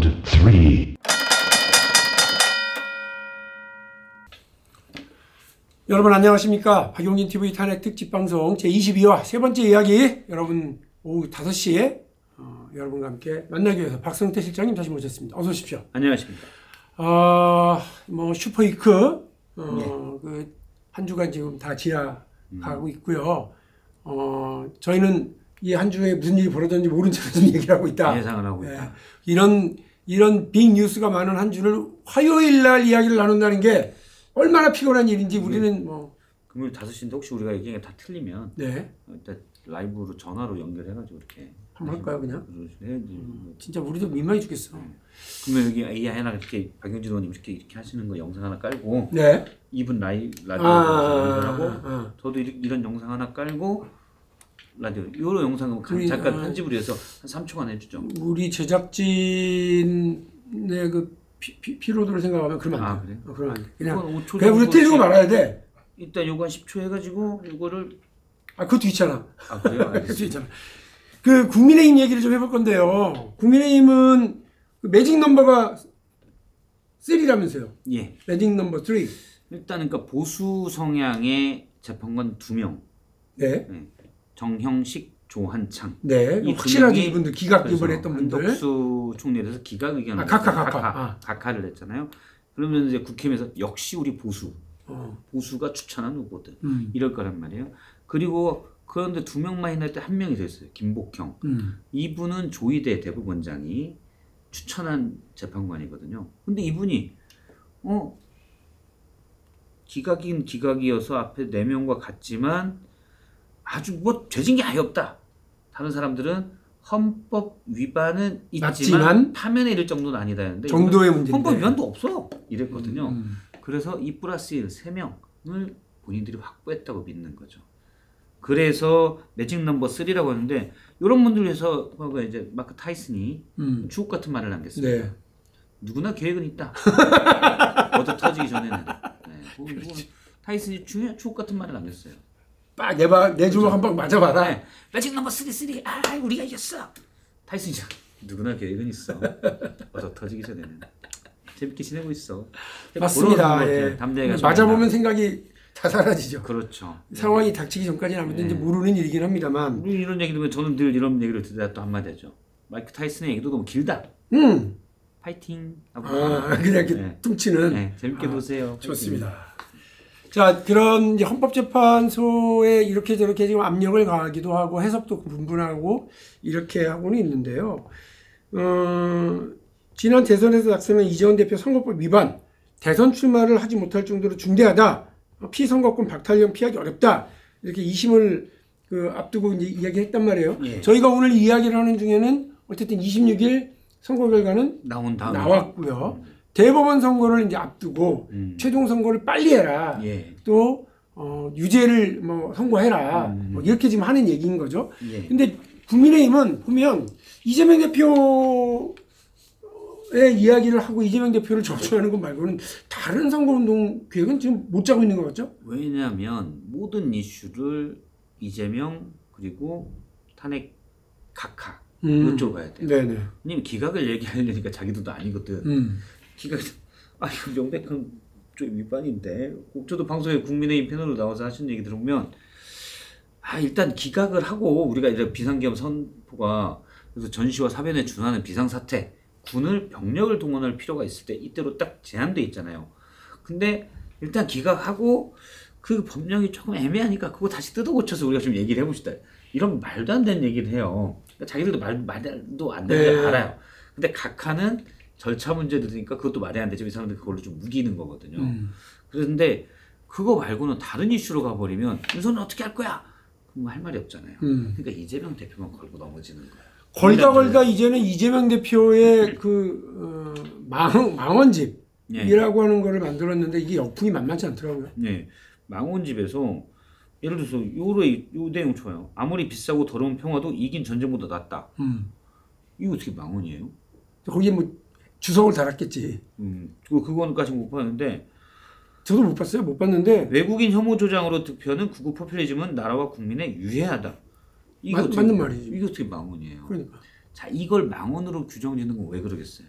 3. 여러분 안녕하십니까. 박용진 TV 탄핵 특집 방송 제22화 세 번째 이야기 여러분 오후 5시에 여러분과 함께 만나기 위해서 박성태 실장님 다시 모셨습니다. 어서 오십시오. 안녕하십니까. 뭐 슈퍼위크 네. 그 한 주간 지금 다 지나가고 있고요. 저희는 이 한 주에 무슨 일이 벌어졌는지 모른 척 좀 얘기를 하고 있다. 예상을 하고 있다. 네. 이런 빅 뉴스가 많은 한 주를 화요일 날 이야기를 나눈다는 게 얼마나 피곤한 일인지 우리는 뭐 금요일 5시인데 혹시 우리가 얘기한 게 다 틀리면 네. 일단 라이브로 전화로 연결해가지고 이렇게 한번 할까요 그냥? 해야지. 진짜 우리도 민망해 죽겠어. 그러면 여기 AI 하나 이렇게 박용진 의원님 이렇게 하시는 거 영상 하나 깔고 네. 이분 라디오 연결하고 저도 이런 영상 하나 깔고 라디오 요런 영상은 잠깐 편집을 해서 한 3초간 해주죠. 우리 제작진의 그 피로도를 생각하면 그러면 안 돼. 그래? 그러면 안 돼. 그냥 우리 정도 틀리고 말아야 돼. 일단 요거 한 10초 해가지고 요거를 그것도 있잖아. 그래요? 그것도 있잖아. 그 국민의힘 얘기를 좀 해볼 건데요. 국민의힘은 그 매직 넘버가 3라면서요. 예. 매직 넘버 3. 일단 그러니까 보수 성향의 재판관 2명. 네. 정형식, 조한창. 네. 이 확실하게 이분들 기각 이번했던 분들. 한덕수 총리에 대해서 기각 의견을 각하를 했잖아요. 그러면 이제 국힘에서 역시 우리 보수가 추천한 후보들 이럴 거란 말이에요. 그리고 그런데 2명만 했는데 1명이 됐어요. 김복형. 이분은 조희대 대법원장이 추천한 재판관이거든요. 근데 이분이 기각인 기각이어서 앞에 4명과 같지만 아주 뭐 죄진 게 아예 없다. 다른 사람들은 헌법 위반은 있지만 파면에 이를 정도는 아니다 했는데 정도의 문제인데 헌법 위반도 없어 이랬거든요. 그래서 2+1 3명을 본인들이 확보했다고 믿는 거죠. 그래서 매직 넘버 3라고 하는데 이런 분들 위해서 이제 마크 타이슨이 주옥 같은 말을 남겼습니다. 네. 누구나 계획은 있다. 얻어 터지기 전에는. 타이슨이 주옥 같은 말을 남겼어요. 빡 내 주먹 한 방 맞아봐라. 네. 매직 넘버 3 우리가 이겼어. 타이슨이 누구나 계획은 있어. 얻어 터지기 전에는. 재밌게 지내고 있어. 맞습니다. 예. 맞아보면 생각이 다 사라지죠. 그렇죠. 상황이 닥치기 전까지는 아무튼 이제 모르는 일이긴 합니다만. 우리 이런 얘기 들으면 저는 늘 이런 얘기를 듣다 또 한마디 하죠. 마이크 타이슨의 얘기도 너무 길다. 파이팅 하고. 그냥 이렇게 퉁치는. 네, 재밌게 보세요. 좋습니다. 자, 그런 이제 헌법재판소에 이렇게 저렇게 지금 압력을 가하기도 하고 해석도 분분하고 이렇게 하고는 있는데요. 지난 대선에서 낙선한 이재원 대표 선거법 위반, 대선 출마를 하지 못할 정도로 중대하다, 피선거권 박탈령 피하기 어렵다, 이렇게 2심을 앞두고 이제 이야기했단 말이에요. 예. 저희가 오늘 이야기를 하는 중에는 어쨌든 26일 선거 결과는 나왔고요. 대법원 선거를 이제 앞두고 최종 선거를 빨리 해라. 예. 또 유죄를 뭐 선고해라. 뭐 이렇게 지금 하는 얘기인 거죠. 예. 근데 국민의힘은 보면 이재명 대표의 이야기를 하고 이재명 대표를 저주하는 것 말고는 다른 선거운동 계획은 지금 못 짜고 있는 것 같죠? 왜냐하면 모든 이슈를 이재명 그리고 탄핵 각하 이쪽으로 가야 돼요. 네네. 왜냐면 기각을 얘기하려니까 자기들도 아니거든. 기각 이거 명백한 좀 위반인데. 저도 방송에 국민의힘 패널로 나와서 하신 얘기 들으면 일단 기각을 하고 우리가 이제 비상계엄 선포가 그래서 전시와 사변에 준하는 비상사태 군을 병력을 동원할 필요가 있을 때 이때로 딱 제한돼 있잖아요. 근데 일단 기각하고 그 법령이 조금 애매하니까 그거 다시 뜯어고쳐서 우리가 좀 얘기를 해봅시다. 이런 말도 안 되는 얘기를 해요. 그러니까 자기들도 말도 안 되는 걸 알아요. 근데 각하는 절차 문제들이니까 그것도 말이 안 되죠. 이 사람들 그걸로 좀 우기는 거거든요. 그런데 그거 말고는 다른 이슈로 가버리면 윤석열 어떻게 할 거야? 그럼 할 말이 없잖아요. 그러니까 이재명 대표만 걸고 넘어지는 거예요. 걸다 이제는 이재명 대표의 망원집이라고 하는 거를 만들었는데 이게 역풍이 만만치 않더라고요. 네, 망원집에서 예를 들어서 요 내용 좋아요. 아무리 비싸고 더러운 평화도 이긴 전쟁보다 낫다. 이거 어떻게 망원이에요? 거기에 뭐 주석을 달았겠지. 그거는까지 못 봤는데. 저도 못 봤어요. 못 봤는데. 외국인 혐오 조장으로 득표는 극우 포퓰리즘은 나라와 국민에 유해하다. 맞는 말이죠. 이게 어떻게 망언이에요? 그러니까. 자, 이걸 망언으로 규정짓는 건 왜 그러겠어요?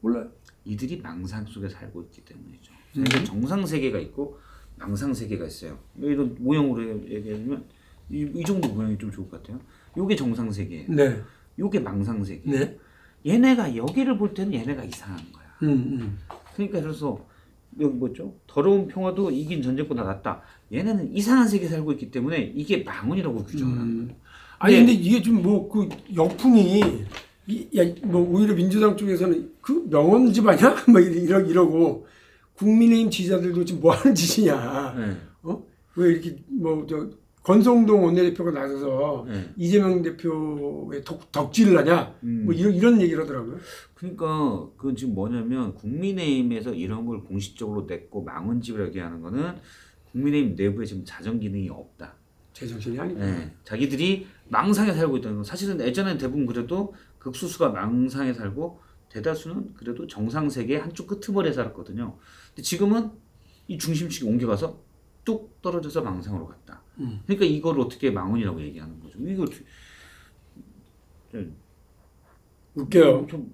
몰라요. 이들이 망상 속에 살고 있기 때문이죠. 그러니까 정상 세계가 있고 망상 세계가 있어요. 이런 모형으로 얘기하면 이 정도 모양이 좀 좋을 것 같아요. 요게 정상 세계예요. 네. 요게 망상 세계. 네. 얘네가 여기를 볼 때는 얘네가 이상한 거야. 그러니까 그래서 여기 뭐죠? 더러운 평화도 이긴 전쟁보다 낫다. 얘네는 이상한 세계에 살고 있기 때문에 이게 망언이라고 규정을 합니다. 아니 근데 이게 좀 뭐 그 역풍이 뭐 오히려 민주당 쪽에서는 그 명언 집아냐? 뭐 이러고 국민의힘 지지자들도 지금 뭐 하는 짓이냐? 네. 왜 이렇게 뭐 저 권성동 원내대표가 나서서 네. 이재명 대표의 덕질을 하냐? 뭐 이런 얘기를 하더라고요. 그러니까 그건 지금 뭐냐면 국민의힘에서 이런 걸 공식적으로 냈고 망언집을 얘기하는 거는 국민의힘 내부에 지금 자정 기능이 없다. 제정신이 아니고. 네. 자기들이 망상에 살고 있다는 건 사실은 예전에는 대부분 그래도 극소수가 망상에 살고 대다수는 그래도 정상 세계의 한쪽 끄트머리에 살았거든요. 근데 지금은 이 중심축이 옮겨가서 뚝 떨어져서 망상으로 갔다. 그러니까 이걸 어떻게 망언이라고 얘기하는 거죠. 이걸 웃겨요. 좀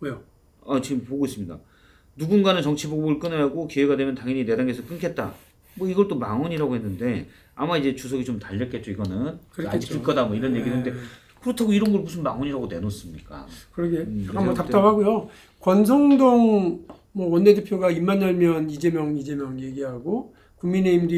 왜요? 지금 보고 있습니다. 누군가는 정치 보복을 끊어야 하고 기회가 되면 당연히 내 당에서 끊겠다. 뭐 이걸 또 망언이라고 했는데 아마 이제 주석이 좀 달렸겠죠. 이거는 아직 줄 거다 뭐 이런 얘기는데 그렇다고 이런 걸 무슨 망언이라고 내놓습니까? 그러게 약간 뭐 답답하고요. 권성동 뭐 원내대표가 입만 열면 이재명 얘기하고 국민의힘이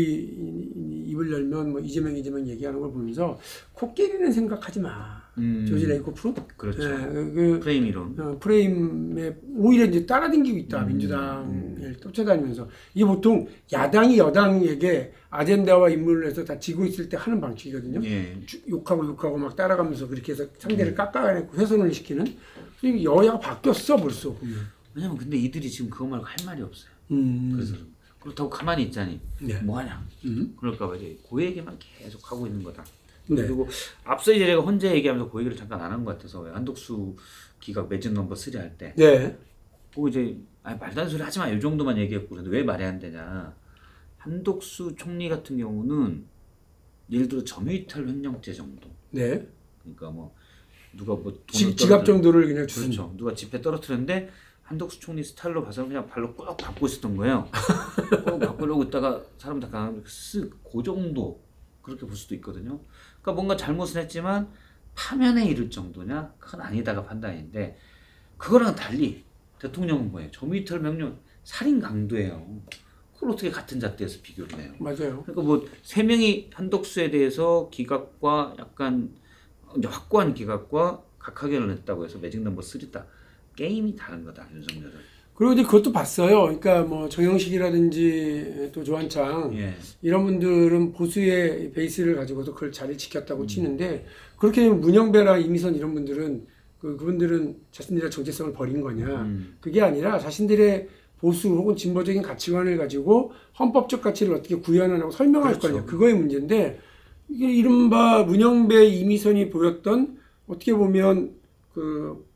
입을 열면 뭐 이재명 얘기하는 걸 보면서 코끼리는 생각하지 마. 조지 레이코프? 그렇죠. 그 프레임 이론. 프레임에 오히려 이제 따라다니고 있다. 민주당을 쫓아다니면서 이게 보통 야당이 여당에게 아젠다와 인물을 해서 다 지고 있을 때 하는 방식이거든요. 예. 욕하고 막 따라가면서 그렇게 해서 상대를 깎아내고 훼손을 시키는. 여야가 바뀌었어 벌써 보면. 왜냐면 근데 이들이 지금 그거 말고 할 말이 없어요. 그래서 그렇다고 가만히 있자니 네. 뭐하냐. 그럴까봐 이제 그 얘기만 계속 하고 있는 거다. 네. 그리고 앞서 이제 제가 혼자 얘기하면서 그 얘기를 잠깐 안 한 것 같아서 한덕수 기각 매직 넘버 3 할 때. 네. 그거 이제 말도 안 되는 소리 하지 마. 이 정도만 얘기했고 그런데 왜 말이 안 되냐. 한덕수 총리 같은 경우는 예를 들어 점유이탈 횡령죄 정도. 네. 그러니까 뭐 누가 뭐 지갑 정도를 그냥 주는. 그렇죠. 누가 지폐 떨어뜨렸는데 한덕수 총리 스타일로 봐서 그냥 발로 꾹 밟고 있었던 거예요. 꾹 밟으려고 있다가 사람 다 가는데 그 정도 그렇게 볼 수도 있거든요. 그러니까 뭔가 잘못은 했지만 파면에 이를 정도냐? 그건 아니다가 판단인데 그거랑 달리 대통령은 뭐예요? 점유이탈 명령 살인 강도예요. 그걸 어떻게 같은 잣대에서 비교를 해요? 맞아요. 그러니까 뭐 세 명이 한덕수에 대해서 기각과 약간 이제 확고한 기각과 각하견을 냈다고 해서 매직 넘버 3다. 게임이 다른 거다 윤석열은. 그리고 이제 그것도 봤어요. 그러니까 뭐 정영식이라든지 또 조한창 이런 분들은 보수의 베이스를 가지고도 그걸 잘 지켰다고 치는데 그렇게 되면 문영배나 이미선 이런 분들은 그분들은 자신들의 정체성을 버린 거냐. 그게 아니라 자신들의 보수 혹은 진보적인 가치관을 가지고 헌법적 가치를 어떻게 구현하라고 설명할 그렇죠. 거냐. 그거의 문제인데 이게 이른바 문영배, 이미선이 보였던 어떻게 보면 그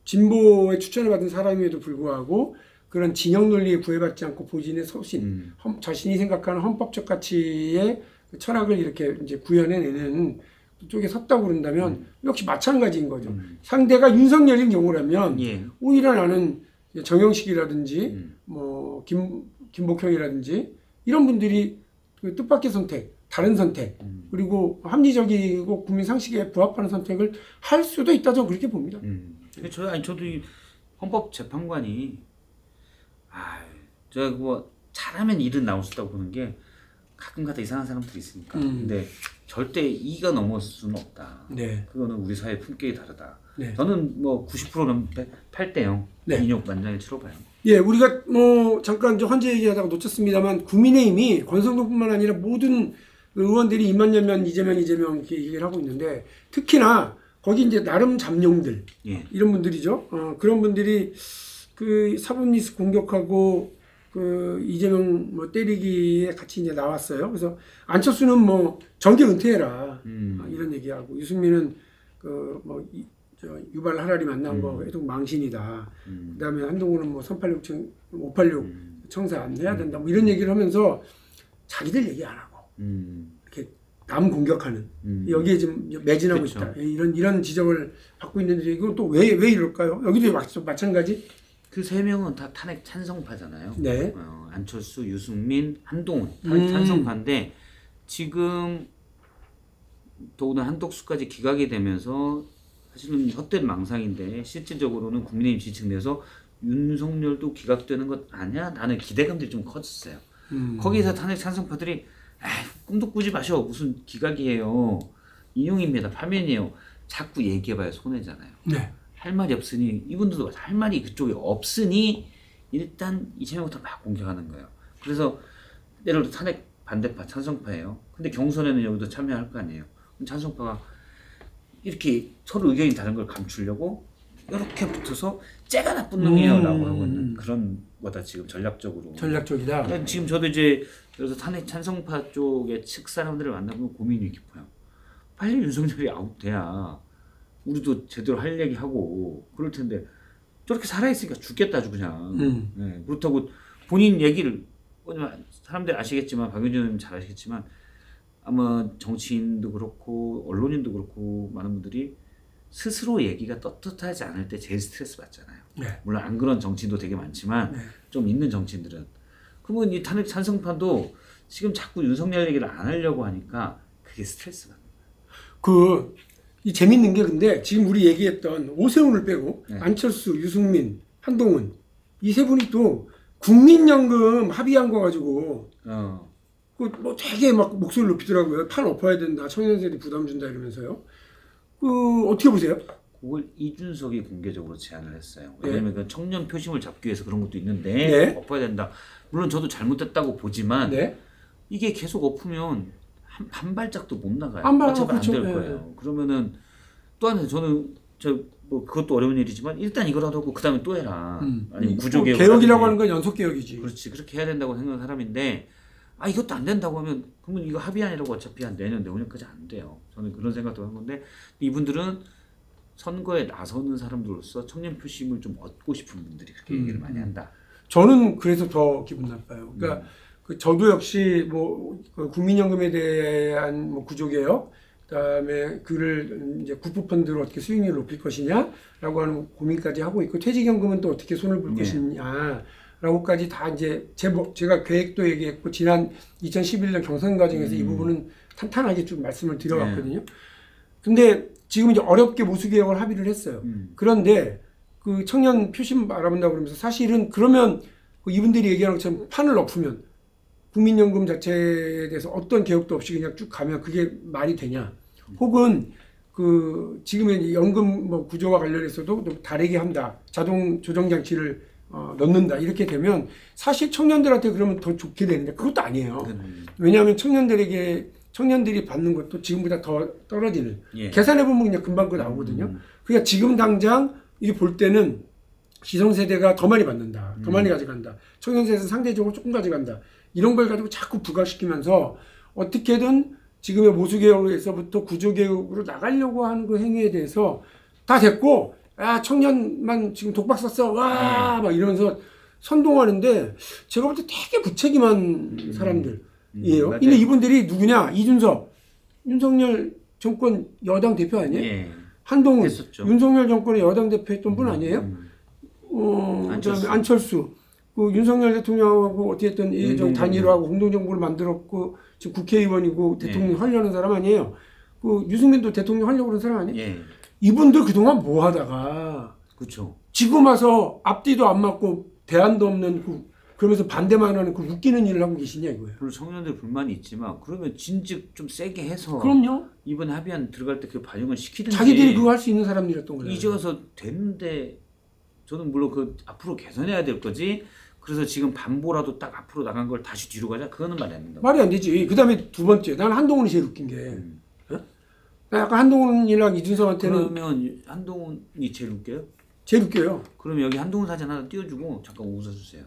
진보의 추천을 받은 사람임에도 불구하고 그런 진영 논리에 구애받지 않고 보진의 소신, 자신이 생각하는 헌법적 가치의 철학을 이렇게 이제 구현해내는 쪽에 섰다고 그런다면 역시 마찬가지인 거죠. 상대가 윤석열인 경우라면 오히려 나는 정영식이라든지 뭐 김복형이라든지 이런 분들이 그 뜻밖의 선택, 다른 선택 그리고 합리적이고 국민 상식에 부합하는 선택을 할 수도 있다 저는 그렇게 봅니다. 저도 이 헌법재판관이 제가 뭐 잘하면 일은 나올 수 있다고 보는 게 가끔가다 이상한 사람들이 있으니까. 근데 절대 이가 넘을 수는 없다. 네. 그거는 우리 사회 품격이 다르다. 네. 저는 뭐 90%는 8대0 인용 만장일 치러봐요. 예, 우리가 뭐 잠깐 저 헌재 얘기하다가 놓쳤습니다만 국민의힘이 권성동뿐만 아니라 모든 의원들이 입만 열면 이재명 이렇게 얘기를 하고 있는데 특히나 거기 이제 나름 잠룡들 이런 분들이죠. 그런 분들이 그 사법리스 공격하고 그 이재명 뭐 때리기에 같이 이제 나왔어요. 그래서 안철수는 뭐 정계 은퇴해라 이런 얘기하고 유승민은 그 뭐 유발 하라리 만난 거 해도 망신이다. 그다음에 한동훈은 뭐 586 청산 해야 된다. 뭐 이런 얘기를 하면서 자기들 얘기 안 하고 이렇게 남 공격하는 여기에 지금 매진하고 그쵸. 있다. 이런 지적을 받고 있는데 이건 또 왜 이럴까요? 여기도 마찬가지. 그 세 명은 다 탄핵 찬성파잖아요. 네. 안철수, 유승민, 한동훈 탄핵 찬성파인데 지금 더구나 한덕수까지 기각이 되면서 사실은 헛된 망상인데 실질적으로는 국민의힘 지지층 내에서 윤석열도 기각되는 것 아니야? 라는 기대감들이 좀 커졌어요. 거기서 탄핵 찬성파들이 꿈도 꾸지 마셔. 무슨 기각이에요. 인용입니다. 파면이에요. 자꾸 얘기해봐야 손해잖아요. 네. 할 말이 없으니 이분들도 할 말이 그쪽에 없으니 일단 이재명부터 막 공격하는 거예요. 그래서 예를 들어 탄핵 반대파 찬성파예요. 근데 경선에는 여기도 참여할 거 아니에요. 그럼 찬성파가 이렇게 서로 의견이 다른 걸 감추려고 이렇게 붙어서 쟤가 나쁜 놈이에요 라고 하고 있는 그런 거다 지금 전략적으로. 전략적이다. 그러니까 지금 저도 이제 그래서 탄핵 찬성파 쪽의 측 사람들을 만나보면 고민이 깊어요. 빨리 윤석열이 아웃돼야 우리도 제대로 할 얘기하고 그럴 텐데 저렇게 살아있으니까 죽겠다 아주 그냥. 네, 그렇다고 본인 얘기를 사람들이 아시겠지만 박윤준 의원님 잘 아시겠지만 아마 정치인도 그렇고 언론인도 그렇고 많은 분들이 스스로 얘기가 떳떳하지 않을 때 제일 스트레스 받잖아요. 네. 물론 안 그런 정치인도 되게 많지만 좀 있는 정치인들은 그러면 이 탄핵 찬성파도 지금 자꾸 윤석열 얘기를 안 하려고 하니까 그게 스트레스 받는 거예요. 이 재밌는 게 근데 지금 우리 얘기했던 오세훈을 빼고 네. 안철수, 유승민, 한동훈 이 세 분이 또 국민연금 합의한 거 가지고 뭐 되게 막 목소리 높이더라고요. 판 엎어야 된다. 청년세대 부담 준다 이러면서요. 어떻게 보세요? 그걸 이준석이 공개적으로 제안을 했어요. 왜냐하면 그 청년 표심을 잡기 위해서 그런 것도 있는데 네. 엎어야 된다. 물론 저도 잘못됐다고 보지만 네. 이게 계속 엎으면 한 발짝도 못 나가요. 그렇죠. 안 될 거예요. 그러면은 또 하나 저는 뭐 그것도 어려운 일이지만 일단 이거라도 하고 그 다음에 또 해라. 아니면 구조개혁. 개혁이라고 하는 건 연속개혁이지. 그렇지. 그렇게 해야 된다고 생각하는 사람인데 이것도 안 된다고 하면 그러면 이거 합의안이라고 어차피 한 내년 내후년까지 안 돼요. 저는 그런 생각도 하는 건데 이분들은 선거에 나서는 사람들로서 청년 표심을 좀 얻고 싶은 분들이 그렇게 얘기를 많이 한다. 저는 그래서 더 기분 나빠요. 그러니까 저도 역시 그 국민연금에 대한 구조개혁, 그다음에 그를 이제 국부펀드로 어떻게 수익률을 높일 것이냐라고 하는 고민까지 하고 있고 퇴직연금은 또 어떻게 손을 볼 것이냐라고까지 다 이제 제가 계획도 얘기했고 지난 2011년 경선 과정에서 이 부분은 탄탄하게 좀 말씀을 드려왔거든요. 근데 지금 이제 어렵게 모수개혁을 합의를 했어요. 그런데 그 청년 표심 알아본다고 그러면서 사실은 그러면 이분들이 얘기하는 것처럼 판을 엎으면 국민연금 자체에 대해서 어떤 개혁도 없이 그냥 쭉 가면 그게 말이 되냐? 혹은 그 지금의 연금 구조와 관련해서도 좀 다르게 한다. 자동 조정 장치를 넣는다. 이렇게 되면 사실 청년들한테 그러면 더 좋게 되는데 그것도 아니에요. 왜냐하면 청년들이 받는 것도 지금보다 더 떨어지는. 계산해 보면 그냥 금방 그거 나오거든요. 그러니까 지금 당장 이게 볼 때는 기성세대가 더 많이 받는다. 더 많이 가져간다. 청년세대는 상대적으로 조금 가져간다. 이런 걸 가지고 자꾸 부각시키면서 어떻게든 지금의 모수개혁에서부터 구조개혁으로 나가려고 하는 그 행위에 대해서 다 됐고, 청년만 지금 독박 썼어. 와! 막 이러면서 선동하는데 제가 볼 때 되게 부책임한 사람들이에요. 근데 이분들이 누구냐? 이준석, 윤석열 정권 여당 대표 아니에요? 한동훈, 했었죠. 윤석열 정권의 여당 대표 했던 분 아니에요? 안철수. 그 윤석열 대통령하고 어떻게 했던 이 단일화하고 공동정부를 만들었고 지금 국회의원이고 대통령 하려는 사람 아니에요. 그 유승민도 대통령 하려고 그런 사람 아니에요. 이분들 그동안 뭐 하다가 그렇죠. 지금 와서 앞뒤도 안 맞고 대안도 없는 그러면서 반대만 하는 그 웃기는 일을 하고 계시냐 이거예요. 물론 청년들 불만이 있지만 그러면 진즉 좀 세게 해서 그럼요. 이번 합의안 들어갈 때 그 반영을 시키든지 자기들이 그거 할 수 있는 사람들이었던 거예요. 이제 와서 됐는데 저는 물론 그 앞으로 개선해야 될 거지. 그래서 지금 반보라도 딱 앞으로 나간 걸 다시 뒤로 가자? 그거는 말이 안 된다. 말이 안 되지. 그 다음에 두 번째. 나는 한동훈이 제일 웃긴 게. 나 약간 한동훈이랑 이준석한테는. 그러면 한동훈이 제일 웃겨요? 제일 웃겨요. 그럼 여기 한동훈 사진 하나 띄워주고 잠깐 웃어주세요.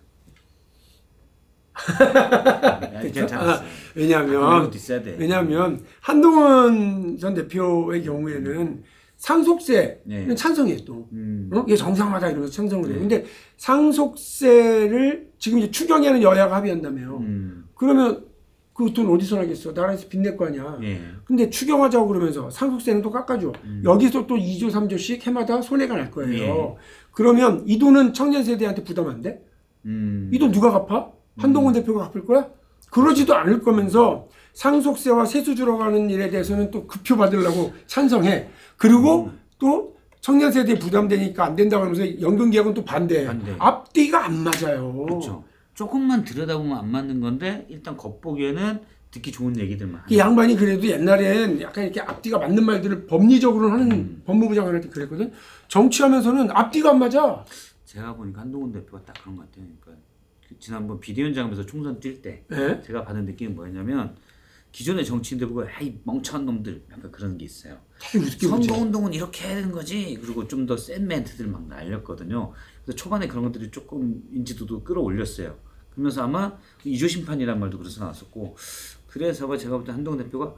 괜찮았어요. 왜냐하면 한동훈 전 대표의 경우에는 상속세는 찬성해 또. 이게 정상화다 이러면서 찬성을 해요. 근데 상속세를 지금 이제 추경에는 여야가 합의한다며요. 그러면 그 돈 어디서 나겠어? 나라에서 빚낼 거 아니야. 예. 근데 추경하자고 그러면서 상속세는 또 깎아줘. 여기서 또 2조, 3조씩 해마다 손해가 날 거예요. 예. 그러면 이 돈은 청년 세대한테 부담 안 돼? 이 돈 누가 갚아? 한동훈 대표가 갚을 거야? 그러지도 않을 거면서 상속세와 세수 줄어가는 일에 대해서는 또 급표 받으려고 찬성해. 그리고 또 청년 세대에 부담되니까 안 된다고 하면서 연금개혁은 또 반대. 앞뒤가 안 맞아요. 그렇죠. 조금만 들여다보면 안 맞는 건데 일단 겉보기에는 듣기 좋은 얘기들만. 이 양반이 그래도 옛날엔 약간 이렇게 앞뒤가 맞는 말들을 법리적으로 하는 법무부 장관한테 그랬거든. 정치하면서는 앞뒤가 안 맞아. 제가 보니까 한동훈 대표가 딱 그런 것 같아요. 그러니까 그 지난번 비대위원장하면서 총선 뛸 때 네? 제가 받은 느낌은 뭐였냐면 기존의 정치인들 보고 아이 멍청한 놈들 약간 그런 게 있어요. 선거운동은 이렇게 해야 되는 거지. 그리고 좀 더 센 멘트들 막 날렸거든요. 그래서 초반에 그런 것들이 조금 인지도도 끌어올렸어요. 그러면서 아마 이조 심판이란 말도 그래서 나왔었고, 그래서 제가 볼 때 한동훈 대표가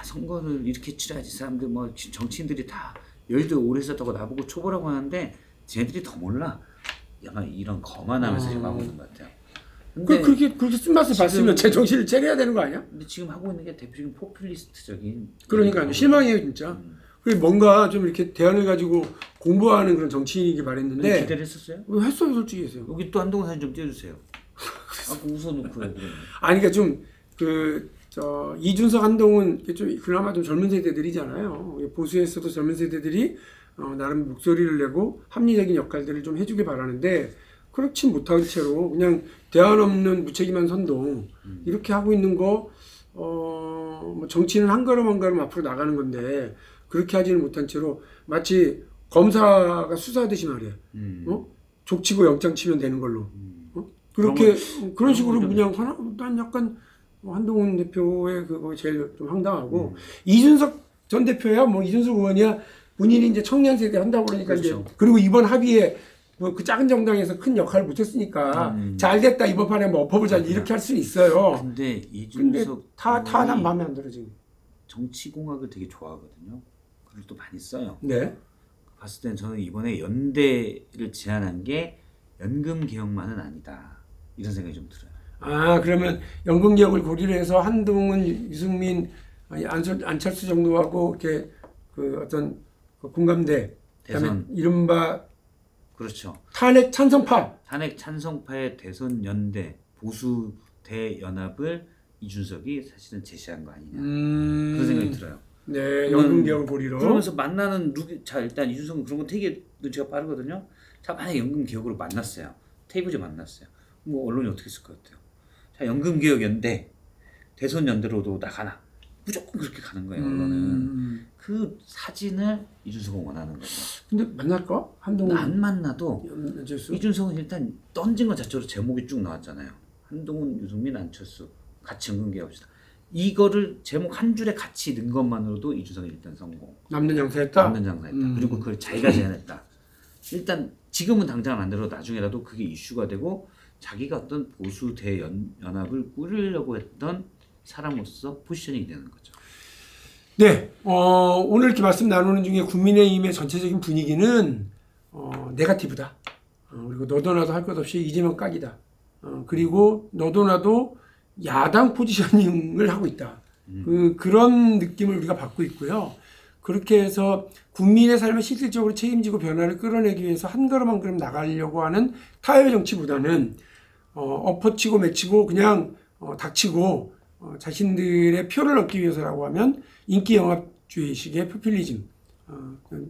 선거를 이렇게 치러야지. 사람들 뭐 정치인들이 다 여의도 오래 있었다고 나보고 초보라고 하는데 쟤네들이 더 몰라. 약간 이런 거만하면서 지금 하고 있는 것 같아요. 근데 그렇게 쓴맛을 봤으면 제 정신을 차려야 되는 거 아니야? 근데 지금 하고 있는 게 대표적인 포퓰리스트적인. 그러니까 실망이에요 진짜. 뭔가 좀 이렇게 대안을 가지고 공부하는 그런 정치인이길 바랬는데. 기대를 했었어요? 했어요 솔직히 했어요. 여기 또 한동훈 사진 좀 띄워주세요. 웃어놓고 왜 그러냐. 아니 그러니까 좀 이준석 한동훈 좀 그나마 좀 젊은 세대들이잖아요. 보수에서도 젊은 세대들이 나름 목소리를 내고 합리적인 역할들을 좀 해주길 바라는데 그렇지 못한 채로 그냥 대안 없는 무책임한 선동 이렇게 하고 있는 거 뭐 정치는 한 걸음 한 걸음 앞으로 나가는 건데 그렇게 하지는 못한 채로 마치 검사가 수사하듯이 말이야. 족치고 영장 치면 되는 걸로. 그렇게 그런 식으로 그냥 난 약간 한동훈 대표의 그거 제일 좀 황당하고 이준석 전 대표야 뭐 이준석 의원이야 본인이 이제 청년 세대 한다고 그러니까 그렇죠. 이제 그리고 이번 합의에 뭐 그 작은 정당에서 큰 역할을 못했으니까 잘 됐다 이번 판에 뭐 엎어보자 이렇게 할 수는 있어요. 근데 이준석 다 마음에 안 들어 지금. 정치공학을 되게 좋아하거든요. 글을 또 많이 써요. 네. 봤을 땐 저는 이번에 연대를 제안한 게 연금 개혁만은 아니다. 이런 생각이 좀 들어요. 그러면 연금 개혁을 고리로 해서 한동훈, 유승민, 안철수 정도하고 이렇게 그 어떤 그 공감대, 그다음에 이른바 그렇죠. 탄핵 찬성파의 대선 연대 보수 대연합을 이준석이 사실은 제시한 거 아니냐. 그런 생각이 들어요. 네, 연금 개혁을 고리로. 그러면서 만나는 자 일단 이준석은 그런 건 되게 눈치가 빠르거든요. 자 만약 연금 개혁으로 만났어요. 테이블에 만났어요. 뭐 언론이 어떻게 쓸 것 같아요? 자 연금 개혁 연대 대선 연대로도 나가나 무조건 그렇게 가는 거예요. 언론은 그 사진을 이준석은 원하는 거죠. 근데 만날까? 한동훈 안 만나도 이준석은 일단 던진 것 자체로 제목이 쭉 나왔잖아요. 한동훈, 유승민, 안철수 같이 연금 개혁합시다. 이거를 제목 한 줄에 같이 넣은 것만으로도 이준석이 일단 성공. 남는 장사했다. 그리고 그걸 자기가 제안했다. 일단 지금은 당장 안 되더라도 나중에라도 그게 이슈가 되고 자기가 어떤 보수 대연합을 꾸리려고 했던 사람으로서 포지셔닝이 되는 거죠. 네, 오늘 이렇게 말씀 나누는 중에 국민의힘의 전체적인 분위기는 네거티브다. 그리고 너도 나도 할 것 없이 이재명 깍이다. 그리고 너도 나도 야당 포지셔닝을 하고 있다. 그런 느낌을 우리가 받고 있고요. 그렇게 해서 국민의 삶을 실질적으로 책임지고 변화를 끌어내기 위해서 한 걸음 한 걸음 나가려고 하는 타협의 정치보다는 엎어치고 맺히고 그냥 닥치고 자신들의 표를 얻기 위해서라고 하면 인기 영합주의식의 포퓰리즘,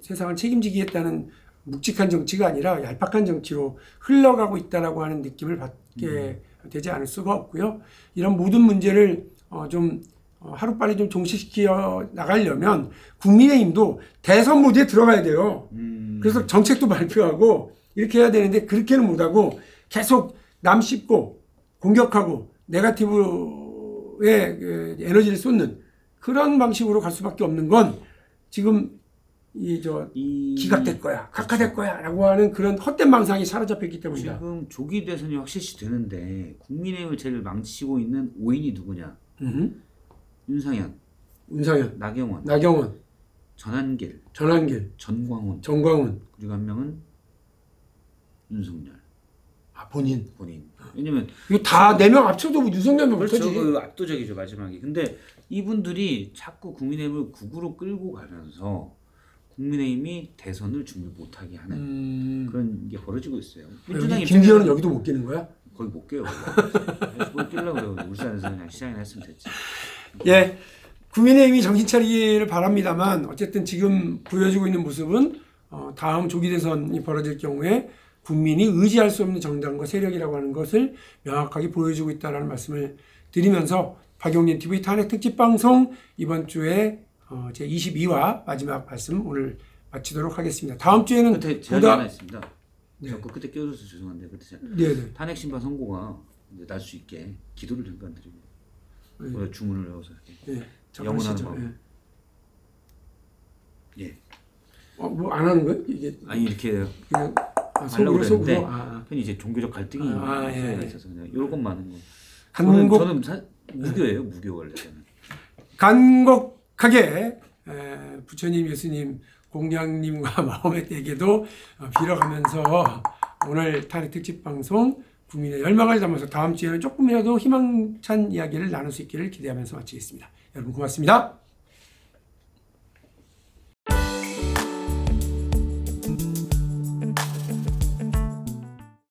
세상을 책임지겠다는 묵직한 정치가 아니라 얄팍한 정치로 흘러가고 있다라고 하는 느낌을 받게 되지 않을 수가 없고요. 이런 모든 문제를 좀 하루빨리 좀 종식시켜 나가려면 국민의힘도 대선 모드에 들어가야 돼요. 그래서 정책도 발표하고 이렇게 해야 되는데 그렇게는 못하고 계속 남 씹고 공격하고 네거티브에 에너지를 쏟는 그런 방식으로 갈 수밖에 없는 건 지금 기각될 거야, 각하될 거야 라고 하는 그런 헛된 망상이 사로잡혔기 때문이다. 지금 조기 대선이 확실시 되는데 국민의힘을 제일 망치고 있는 5인이 누구냐? 윤상현, 나경원, 전한길, 전광훈, 그리고 한 명은 윤석열. 아, 본인. 왜냐면 이거 다 4명 합쳐도 윤석열만 그렇죠. 못하지. 그 압도적이죠 마지막에. 근데 이분들이 자꾸 국민의힘을 극으로 끌고 가면서 국민의힘이 대선을 준비 못하게 하는 그런 게 벌어지고 있어요. 민주당 김기현은 여기도 못 끼는 거야? 거의 못 깨요. 뭘 끼려고 그래요. 울산에서 그냥 시장이나 했으면 됐지. 예, 국민의힘이 정신 차리기를 바랍니다만 어쨌든 지금 보여주고 있는 모습은 다음 조기 대선이 벌어질 경우에 국민이 의지할 수 없는 정당과 세력이라고 하는 것을 명확하게 보여주고 있다는 말씀을 드리면서 박용진 TV 탄핵 특집 방송 이번 주에 제 22화 마지막 말씀 오늘 마치도록 하겠습니다. 다음 주에는 끝에 제안이 하나 있습니다. 네. 자꾸 끝에 끼어줘서 죄송한데 끝에 네네. 탄핵 심판 선고가 날 수 있게 기도를 잠깐 드리고 오늘 주문을 외워서 이렇게 영원한 마음. 예. 뭐 안 하는 거예요? 이게 아니 이렇게 그냥 하려고 속으로 그랬는데 괜히 이제 종교적 갈등이 있어서 그냥 이런 것만 저는 무교예요. 무교 원래 저는. 간곡하게 부처님, 예수님, 공양님과 마호메에게도 빌어가면서 오늘 탄핵 특집 방송 국민의 열망을 담아서 다음 주에는 조금이라도 희망찬 이야기를 나눌 수 있기를 기대하면서 마치겠습니다. 여러분 고맙습니다.